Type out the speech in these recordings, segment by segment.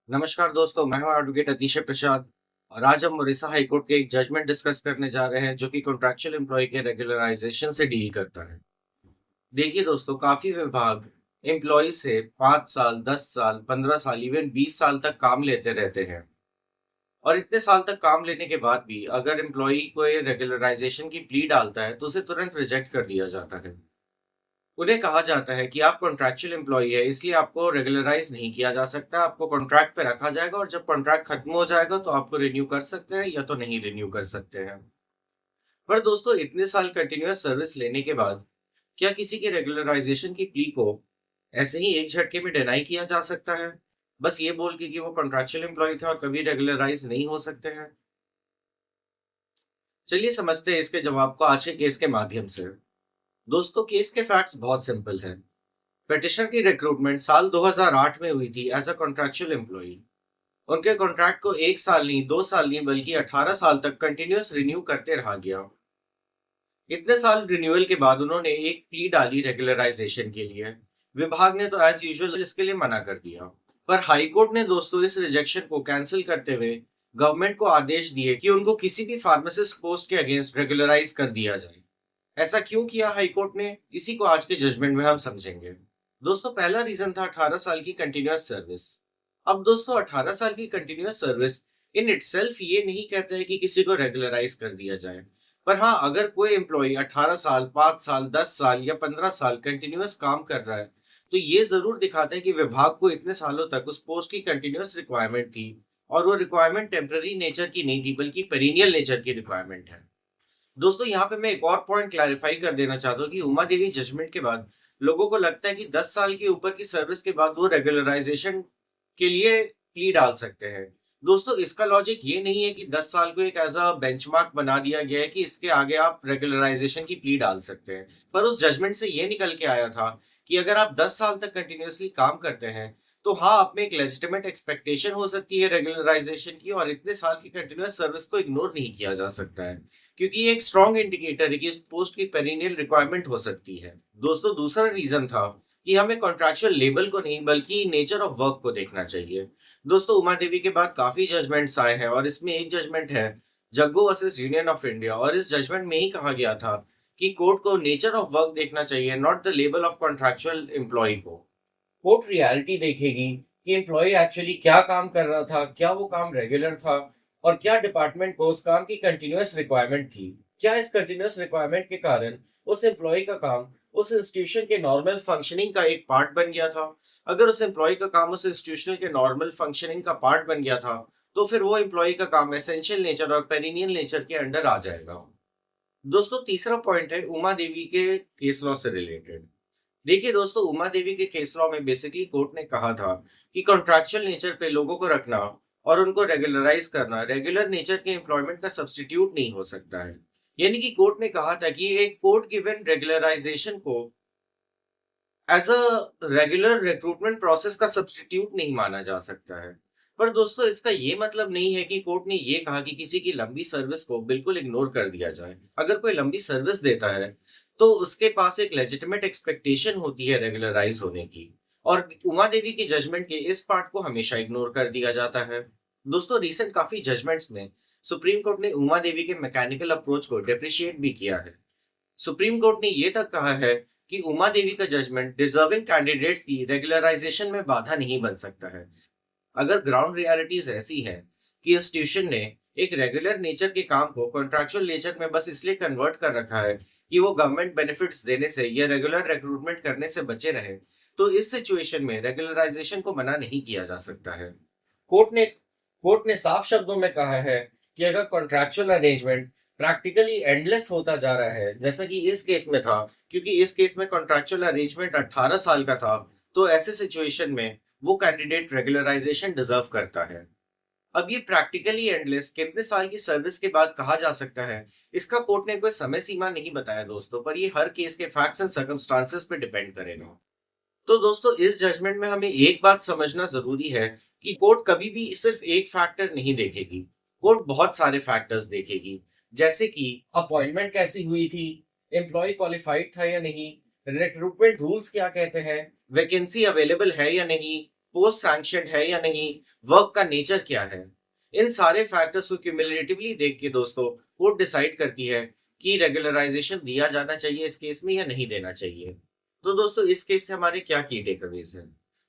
नमस्कार दोस्तों, मैं हूं एडवोकेट अतिशय प्रसाद। और आज हम उड़ीसा हाईकोर्ट के एक जजमेंट डिस्कस करने जा रहे हैं जो कि कॉन्ट्रैक्चुअल एम्प्लॉय के रेगुलराइजेशन से डील करता है। देखिए दोस्तों, काफी विभाग एम्प्लॉय से 5 साल, 10 साल, 15 साल, इवन 20 साल तक काम लेते रहते हैं। और इतने साल तक काम लेने के बाद भी अगर एम्प्लॉय कोई रेगुलराइजेशन की प्ली डालता है तो उसे तुरंत रिजेक्ट कर दिया जाता है। उन्हें कहा जाता है कि आप कॉन्ट्रैक्चुअल एम्प्लॉई है, इसलिए आपको रेगुलराइज नहीं किया जा सकता, आपको कॉन्ट्रैक्ट पे रखा जाएगा और जब कॉन्ट्रैक्ट खत्म हो जाएगा तो आपको रिन्यू कर सकते हैं या तो नहीं रिन्यू कर सकते हैं। पर दोस्तों, इतने साल कंटिन्यूअस सर्विस लेने के बाद क्या किसी की रेगुलराइजेशन की प्ली को ऐसे ही एक झटके में डिनाई किया जा सकता है, बस ये बोल के कि वो कॉन्ट्रैक्चुअल एम्प्लॉय थे और कभी रेगुलराइज नहीं हो सकते हैं? चलिए समझते हैं इसके जवाब को आज के केस के माध्यम से। दोस्तों, केस के फैक्ट्स बहुत सिंपल हैं। पेटिशनर की रिक्रूटमेंट साल 2008 में हुई थी एज अ कॉन्ट्रैक्चुअल एम्प्लॉई। उनके कॉन्ट्रैक्ट को 1 साल नहीं, 2 साल नहीं, बल्कि 18 साल तक कंटिन्यूअस रिन्यू करते रहा गया। इतने साल रिन्यूअल के बाद उन्होंने एक प्ली डाली रेगुलराइजेशन के लिए। विभाग ने तो एज यूजुअल इसके लिए मना कर दिया। पर हाईकोर्ट ने दोस्तों इस रिजेक्शन को कैंसिल करते हुए गवर्नमेंट को आदेश दिए कि उनको किसी भी फार्मासिस्ट पोस्ट के अगेंस्ट रेगुलराइज कर दिया जाए। ऐसा क्यों किया हाईकोर्ट ने, इसी को आज के जजमेंट में हम समझेंगे। दोस्तों, पहला रीजन था 18 साल की कंटिन्यूअस सर्विस। अब दोस्तों, 18 साल की कंटिन्यूअस सर्विस इन इटसेल्फ ये नहीं कहता है कि किसी को रेगुलराइज कर दिया जाए। पर हाँ, अगर कोई एम्प्लॉय 18 साल, 5 साल, 10 साल या 15 साल कंटिन्यूअस काम कर रहा है तो ये जरूर दिखाता है कि विभाग को इतने सालों तक उस पोस्ट की कंटिन्यूअस रिक्वायरमेंट थी। और वो रिक्वायरमेंट टेम्पररी नेचर की नहीं थी, बल्कि पेरिनियल नेचर की रिक्वायरमेंट है। दोस्तों, यहाँ पे मैं एक और पॉइंट क्लैरिफाई कर देना चाहता हूँ कि उमा देवी जजमेंट के बाद लोगों को लगता है कि 10 साल के ऊपर की सर्विस के बाद वो रेगुलराइजेशन के लिए प्ली डाल सकते हैं। दोस्तों, इसका लॉजिक ये नहीं है कि 10 साल को एक एज अ बेंचमार्क बना दिया गया है कि इसके आगे आप रेगुलराइजेशन की प्ली डाल सकते हैं। पर उस जजमेंट से ये निकल के आया था कि अगर आप 10 साल तक कंटिन्यूअसली काम करते हैं तो हाँ, आप में एक लेजिटिमेट एक्सपेक्टेशन हो सकती है रेगुलराइजेशन की, और इतने साल की कंटिन्यूअस सर्विस को इग्नोर नहीं किया जा सकता है, क्योंकि ये एक स्ट्रॉन्ग इंडिकेटर है कि इस पोस्ट की पेरिनियल रिक्वायरमेंट हो सकती है। दोस्तों, दूसरा रीजन था कि हमें कॉन्ट्रैक्चुअल लेबल को नहीं बल्कि नेचर ऑफ वर्क को देखना चाहिए। दोस्तों, उमा देवी के बाद काफी जजमेंट्स आए हैं और इसमें एक जजमेंट है Jaggu versus union of India, और इस जजमेंट में ही कहा गया था कि कोर्ट को नेचर ऑफ वर्क देखना चाहिए, not the label of contractual employ को। कोर्ट रियलिटी देखेगी कि एम्प्लॉय एक्चुअली क्या काम कर रहा था, क्या वो काम रेगुलर था, और क्या डिपार्टमेंट को उस काम की कंटिन्यूअस रिक्वायरमेंट थी। क्या इस कंटिन्यूअस रिक्वायरमेंट के कारण उस एम्प्लॉय का काम उस इंस्टीट्यूशन के नॉर्मल फंक्शनिंग का एक पार्ट बन गया था। अगर उस एम्प्लॉय का काम उस इंस्टीट्यूशन के नॉर्मल फंक्शनिंग का पार्ट बन गया था तो फिर वो एम्प्लॉय का काम एसेंशियल नेचर और पेरिनियल नेचर के अंडर आ जाएगा। दोस्तों, तीसरा पॉइंट है उमा देवी के केस लॉ से रिलेटेड। देखिए दोस्तों, उमा देवी के केस लॉ में बेसिकली कोर्ट ने कहा था कि कॉन्ट्रैक्चुअल नेचर पे लोगों को रखना और उनको रेगुलराइज करना रेगुलर नेचर के एम्प्लॉयमेंट का सब्स्टिट्यूट नहीं हो सकता है। यानी कि कोर्ट ने कहा था कि एक कोर्ट गिवन रेगुलराइजेशन को as a regular recruitment process का सब्स्टिट्यूट नहीं माना जा सकता है। पर दोस्तों, इसका ये मतलब नहीं है कि कोर्ट ने ये कहा कि किसी की लंबी सर्विस को बिल्कुल इग्नोर कर दिया जाए। अगर कोई लंबी सर्विस देता है तो उसके पास एक लेजिटिमेट एक्सपेक्टेशन होती है रेगुलराइज होने की, और उमा देवी की जजमेंट के इस पार्ट को हमेशा इग्नोर कर दिया जाता है। दोस्तों, रिसेंट काफी जजमेंट्स में सुप्रीम कोर्ट ने उमा देवी के मैकेनिकल अप्रोच को डिप्रिशिएट भी किया है। सुप्रीम कोर्ट ने यह तक कहा है कि उमा देवी का जजमेंट डिजर्विंग कैंडिडेट्स की रेगुलराइजेशन में बाधा नहीं बन सकता है। अगर ग्राउंड रियलिटीज ऐसी है कि इंस्टीट्यूशन ने एक रेगुलर नेचर के काम को कॉन्ट्रैक्चुअल नेचर में बस इसलिए कन्वर्ट कर रखा है कि वो गवर्नमेंट बेनिफिट्स देने से या रेगुलर रिक्रूटमेंट करने से बचे रहे, तो इस सिचुएशन में रेगुलराइजेशन को मना नहीं किया जा सकता है। कोर्ट ने कोर्ट ने साफ शब्दों में कहा है कि अगर कॉन्ट्रैक्चुअल अरेंजमेंट प्रैक्टिकली एंडलेस होता जा रहा है, जैसा कि इस केस में था, क्योंकि इस केस में कॉन्ट्रैक्चुअल अरेंजमेंट 18 साल का था, तो ऐसे सिचुएशन में वो कैंडिडेट रेगुलराइजेशन डिजर्व करता है। अब ये प्रैक्टिकली एंडलेस कितने साल की सर्विस के बाद कहा जा सकता है, इसका कोर्ट ने कोई समय सीमा नहीं बताया दोस्तों, पर ये हर केस के फैक्ट्स एंड सर्कमस्टांसेस पे डिपेंड करेगा। तो दोस्तों, इस जजमेंट में हमें एक बात समझना जरूरी है कि कोर्ट कभी भी सिर्फ एक फैक्टर नहीं देखेगी। कोर्ट बहुत सारे फैक्टर्स देखेगी, जैसे कि अपॉइंटमेंट कैसी हुई थी, एम्प्लॉय क्वालिफाइड था या नहीं, रिक्रूटमेंट रूल्स क्या कहते हैं, वैकेंसी अवेलेबल है या नहीं, पोस्ट सैंक्शन है या नहीं, वर्क का नेचर क्या है। इन सारे फैक्टर्स को क्यूमुलेटिवली देख के दोस्तों कोर्ट डिसाइड करती है कि रेगुलराइजेशन दिया जाना चाहिए इस केस में या नहीं देना चाहिए। तो दोस्तों इस केस से हमारे क्या की टेकअवेज हैं?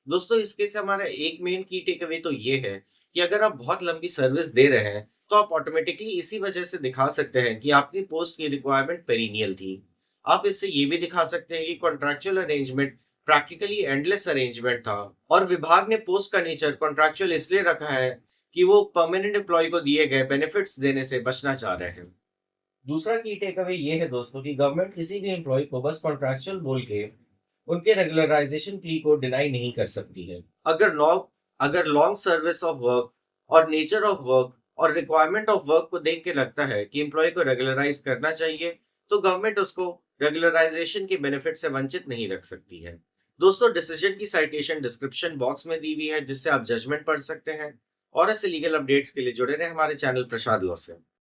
दोस्तों इस केस से हमारा एक मेन की टेकअवे तो ये है कि अगर आप बहुत लंबी सर्विस दे रहे हैं तो आप ऑटोमेटिकली इसी वजह से दिखा सकते हैं कि आपकी पोस्ट की रिक्वायरमेंट पेरिनियल थी। आप इससे ये भी दिखा सकते हैं कि contractual arrangement practically endless arrangement था और विभाग ने पोस्ट का नेचर कॉन्ट्रैक्चुअल इसलिए रखा है कि वो परमानेंट एम्प्लॉय को दिए गए बेनिफिट्स देने से बचना चाह रहे हैं। दूसरा की टेक अवे ये है दोस्तों कि गवर्नमेंट किसी भी एम्प्लॉय को बस कॉन्ट्रैक्चुअल बोल के उनके रेगुलराइजेशन प्ली को डिनाई नहीं कर सकती है। अगर लॉन्ग सर्विस ऑफ वर्क और नेचर ऑफ वर्क और रिक्वायरमेंट ऑफ वर्क को देख के लगता है कि एम्प्लॉय को रेगुलराइज करना चाहिए, तो गवर्नमेंट उसको रेगुलराइजेशन के बेनिफिट से वंचित नहीं रख सकती है। दोस्तों डिसीजन की साइटेशन डिस्क्रिप्शन बॉक्स में दी हुई है, जिससे आप जजमेंट पढ़ सकते हैं। और ऐसे लीगल अपडेट्स के लिए जुड़े रहे हमारे चैनल प्रसाद लॉ से।